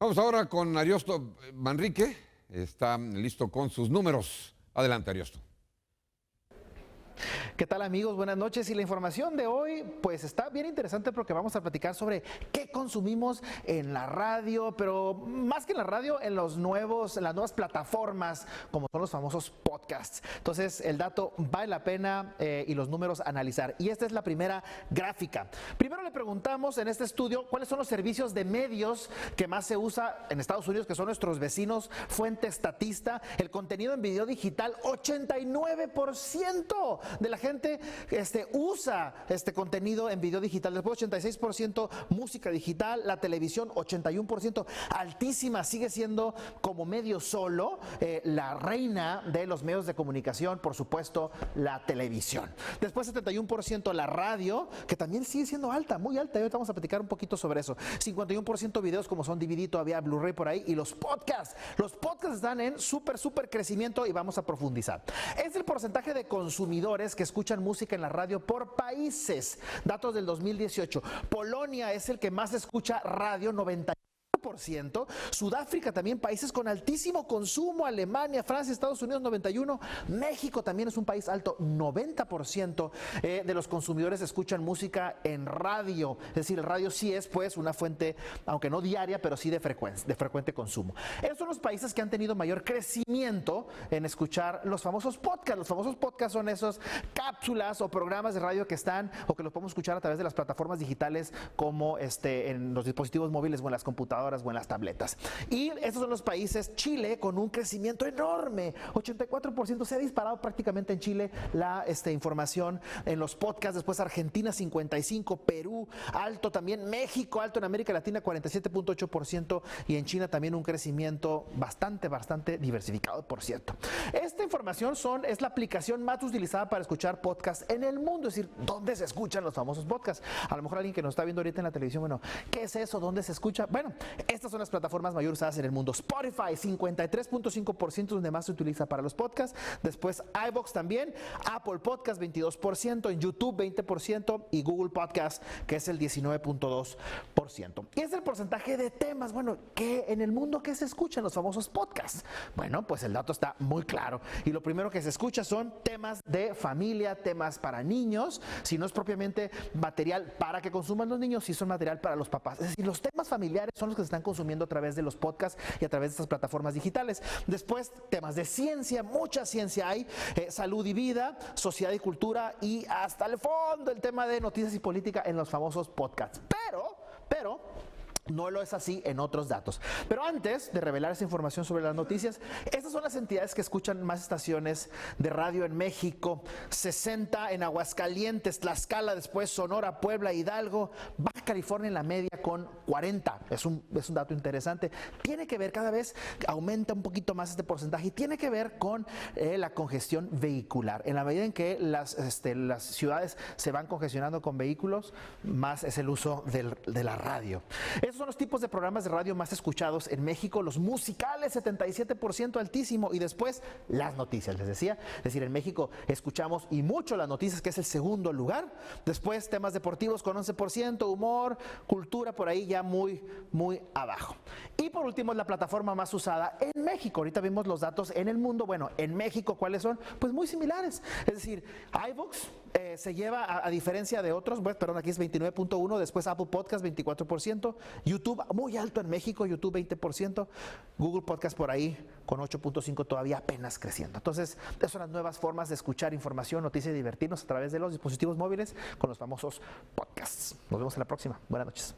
Vamos ahora con Ariosto Manrique. Está listo con sus números. Adelante, Ariosto. ¿Qué tal, amigos? Buenas noches. Y la información de hoy pues está bien interesante porque vamos a platicar sobre qué consumimos en la radio, pero más que en la radio, en las nuevas plataformas como son los famosos podcasts. Entonces el dato vale la pena y los números analizar. Y esta es la primera gráfica. Primero le preguntamos en este estudio cuáles son los servicios de medios que más se usa en Estados Unidos, que son nuestros vecinos. Fuente Statista, el contenido en video digital, 89% de la gente usa este contenido en video digital. Después 86% música digital, la televisión 81%, altísima, sigue siendo como medio solo la reina de los medios de comunicación, por supuesto, la televisión. Después 71% la radio, que también sigue siendo alta, muy alta, y ahorita vamos a platicar un poquito sobre eso. 51% videos como son DVD, todavía Blu-ray por ahí, y los podcasts están en súper crecimiento y vamos a profundizar. Es el porcentaje de consumidores que escuchan música en la radio por países. Datos del 2018. Polonia es el que más escucha radio, 90%. Sudáfrica también, países con altísimo consumo, Alemania, Francia, Estados Unidos 91%, México también es un país alto, 90% de los consumidores escuchan música en radio, es decir, el radio sí es pues una fuente, aunque no diaria, pero sí de frecuente consumo. Esos son los países que han tenido mayor crecimiento en escuchar los famosos podcasts. Los famosos podcasts son esas cápsulas o programas de radio que están o que los podemos escuchar a través de las plataformas digitales como en los dispositivos móviles o en las computadoras o en las tabletas. Y estos son los países. Chile con un crecimiento enorme, 84%, se ha disparado prácticamente en Chile la información en los podcasts. Después Argentina 55%, Perú alto también, México alto en América Latina 47.8% y en China también un crecimiento bastante diversificado, por cierto. Esta información es la aplicación más utilizada para escuchar podcasts en el mundo, es decir, ¿dónde se escuchan los famosos podcasts? A lo mejor alguien que nos está viendo ahorita en la televisión, bueno, ¿qué es eso? ¿Dónde se escucha? Bueno, estas son las plataformas mayor usadas en el mundo. Spotify, 53.5%, donde más se utiliza para los podcasts. Después iVoox también, Apple Podcast 22%, en YouTube 20% y Google Podcast, que es el 19.2%. Y es el porcentaje de temas, bueno, que en el mundo que se escuchan los famosos podcasts. Bueno, pues el dato está muy claro. Y lo primero que se escucha son temas de familia, temas para niños, si no es propiamente material para que consuman los niños, si son material para los papás. Es decir, los temas familiares son los que se están consumiendo a través de los podcasts y a través de estas plataformas digitales. Después, temas de ciencia, mucha ciencia hay, salud y vida, sociedad y cultura y hasta el fondo el tema de noticias y política en los famosos podcasts. Pero no lo es así en otros datos. Pero antes de revelar esa información sobre las noticias, estas son las entidades que escuchan más estaciones de radio en México. 60 en Aguascalientes, Tlaxcala, después Sonora, Puebla, Hidalgo, Baja California en la media con 40. Es un dato interesante. Tiene que ver, cada vez aumenta un poquito más este porcentaje y tiene que ver con la congestión vehicular. En la medida en que las ciudades se van congestionando con vehículos, más es el uso de la radio. Esos son los tipos de programas de radio más escuchados en México. Los musicales, 77%, altísimo. Y después las noticias, les decía. Es decir, en México escuchamos y mucho las noticias, que es el segundo lugar. Después temas deportivos con 11%, humor, cultura, por ahí ya muy abajo. Y por último, la plataforma más usada en México. Ahorita vimos los datos en el mundo. Bueno, en México, ¿cuáles son? Pues muy similares. Es decir, iVoox se lleva, a diferencia de otros, perdón, aquí es 29.1%, después Apple Podcast 24%, YouTube muy alto en México, YouTube 20%, Google Podcast por ahí con 8.5%, todavía apenas creciendo. Entonces, esas son las nuevas formas de escuchar información, noticias y divertirnos a través de los dispositivos móviles con los famosos podcasts. Nos vemos en la próxima. Buenas noches.